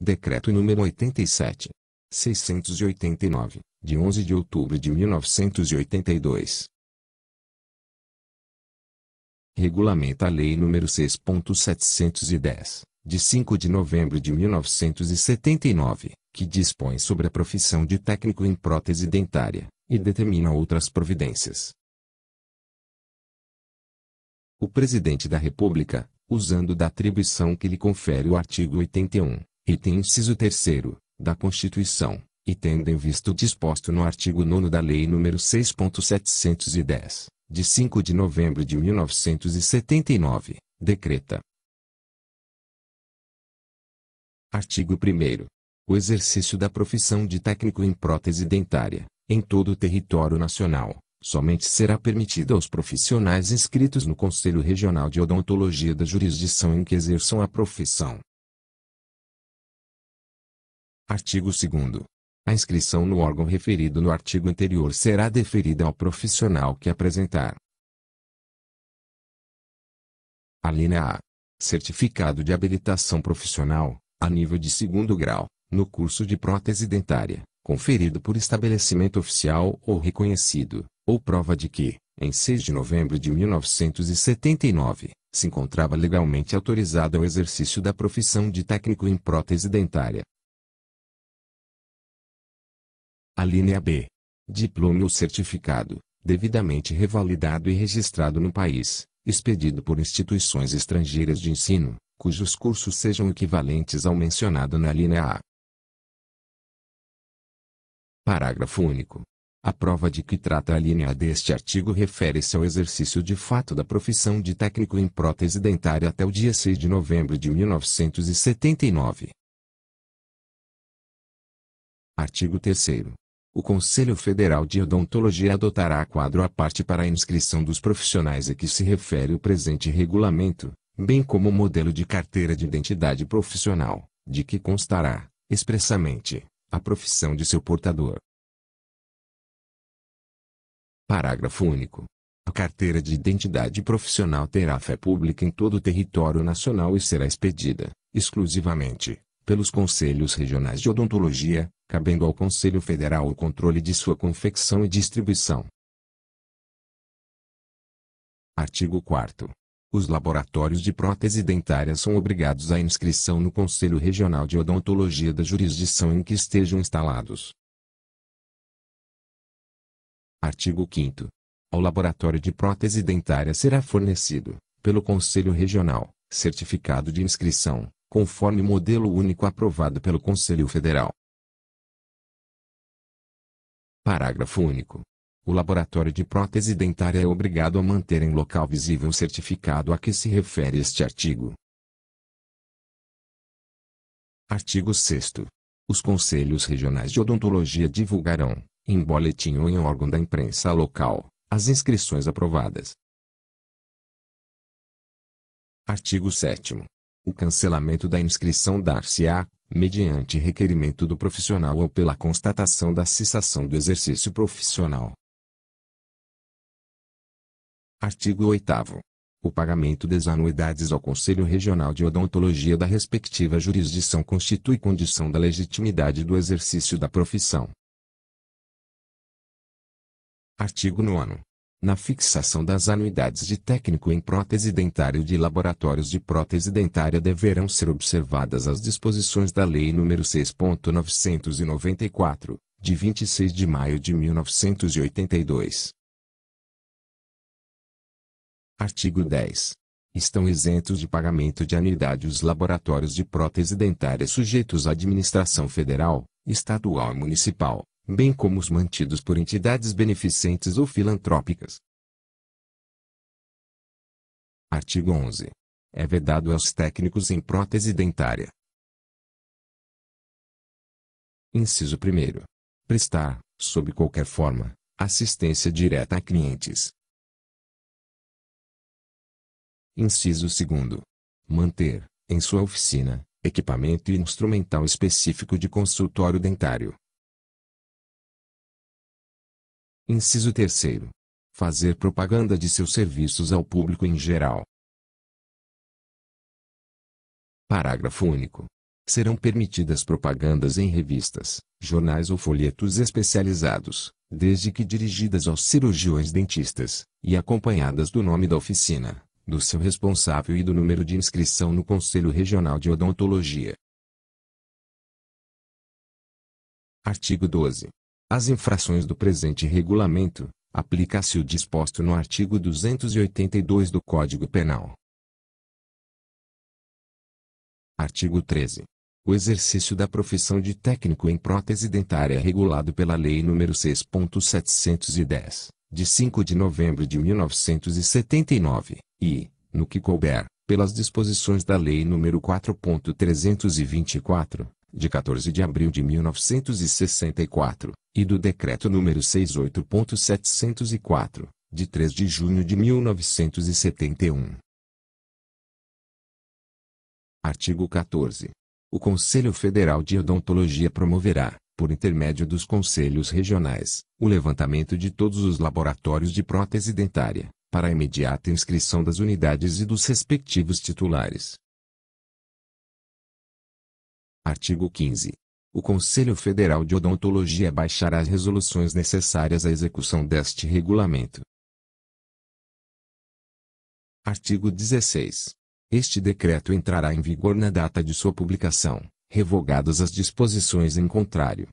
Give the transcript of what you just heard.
Decreto número 87.689, de 11 de outubro de 1982. Regulamenta a Lei nº 6.710, de 5 de novembro de 1979, que dispõe sobre a profissão de técnico em prótese dentária, e determina outras providências. O Presidente da República, usando da atribuição que lhe confere o artigo 81, item inciso 3º, da Constituição, e tendo em vista o disposto no artigo 9º da Lei nº 6.710, de 5 de novembro de 1979, decreta. Artigo 1º. O exercício da profissão de técnico em prótese dentária, em todo o território nacional, somente será permitido aos profissionais inscritos no Conselho Regional de Odontologia da jurisdição em que exerçam a profissão. Artigo 2º. A inscrição no órgão referido no artigo anterior será deferida ao profissional que apresentar. Alínea A. Certificado de habilitação profissional, a nível de 2º grau, no curso de prótese dentária, conferido por estabelecimento oficial ou reconhecido, ou prova de que, em 6 de novembro de 1979, se encontrava legalmente autorizado ao exercício da profissão de técnico em prótese dentária. Alínea B. Diploma ou certificado, devidamente revalidado e registrado no país, expedido por instituições estrangeiras de ensino, cujos cursos sejam equivalentes ao mencionado na alínea A. Parágrafo único. A prova de que trata a alínea A deste artigo refere-se ao exercício de fato da profissão de técnico em prótese dentária até o dia 6 de novembro de 1979. Artigo 3º. O Conselho Federal de Odontologia adotará quadro à parte para a inscrição dos profissionais a que se refere o presente regulamento, bem como o modelo de carteira de identidade profissional, de que constará, expressamente, a profissão de seu portador. Parágrafo único. A carteira de identidade profissional terá fé pública em todo o território nacional e será expedida, exclusivamente, pelos Conselhos Regionais de Odontologia, cabendo ao Conselho Federal o controle de sua confecção e distribuição. Artigo 4º. Os laboratórios de prótese dentária são obrigados à inscrição no Conselho Regional de Odontologia da jurisdição em que estejam instalados. Artigo 5º. Ao laboratório de prótese dentária será fornecido, pelo Conselho Regional, certificado de inscrição, conforme modelo único aprovado pelo Conselho Federal. Parágrafo único. O laboratório de prótese dentária é obrigado a manter em local visível o certificado a que se refere este artigo. Artigo 6º. Os Conselhos Regionais de Odontologia divulgarão, em boletim ou em órgão da imprensa local, as inscrições aprovadas. Artigo 7º. O cancelamento da inscrição dar-se-á, mediante requerimento do profissional ou pela constatação da cessação do exercício profissional. Artigo 8º. O pagamento das anuidades ao Conselho Regional de Odontologia da respectiva jurisdição constitui condição da legitimidade do exercício da profissão. Artigo 9º. Na fixação das anuidades de técnico em prótese dentária e de laboratórios de prótese dentária deverão ser observadas as disposições da Lei nº 6.994, de 26 de maio de 1982. Artigo 10. Estão isentos de pagamento de anuidade os laboratórios de prótese dentária sujeitos à administração federal, estadual e municipal, bem como os mantidos por entidades beneficentes ou filantrópicas. Artigo 11. É vedado aos técnicos em prótese dentária. Inciso 1º. Prestar, sob qualquer forma, assistência direta a clientes. Inciso 2º. Manter, em sua oficina, equipamento e instrumental específico de consultório dentário. Inciso 3º. Fazer propaganda de seus serviços ao público em geral. Parágrafo único. Serão permitidas propagandas em revistas, jornais ou folhetos especializados, desde que dirigidas aos cirurgiões dentistas, e acompanhadas do nome da oficina, do seu responsável e do número de inscrição no Conselho Regional de Odontologia. Artigo 12. Às infrações do presente regulamento, aplica-se o disposto no artigo 282 do Código Penal. Artigo 13. O exercício da profissão de técnico em prótese dentária é regulado pela Lei nº 6.710, de 5 de novembro de 1979, e, no que couber, pelas disposições da Lei nº 4.324, de 14 de abril de 1964, e do Decreto nº 68.704, de 3 de junho de 1971. Artigo 14. O Conselho Federal de Odontologia promoverá, por intermédio dos conselhos regionais, o levantamento de todos os laboratórios de prótese dentária, para a imediata inscrição das unidades e dos respectivos titulares. Artigo 15. O Conselho Federal de Odontologia baixará as resoluções necessárias à execução deste regulamento. Artigo 16. Este decreto entrará em vigor na data de sua publicação, revogadas as disposições em contrário.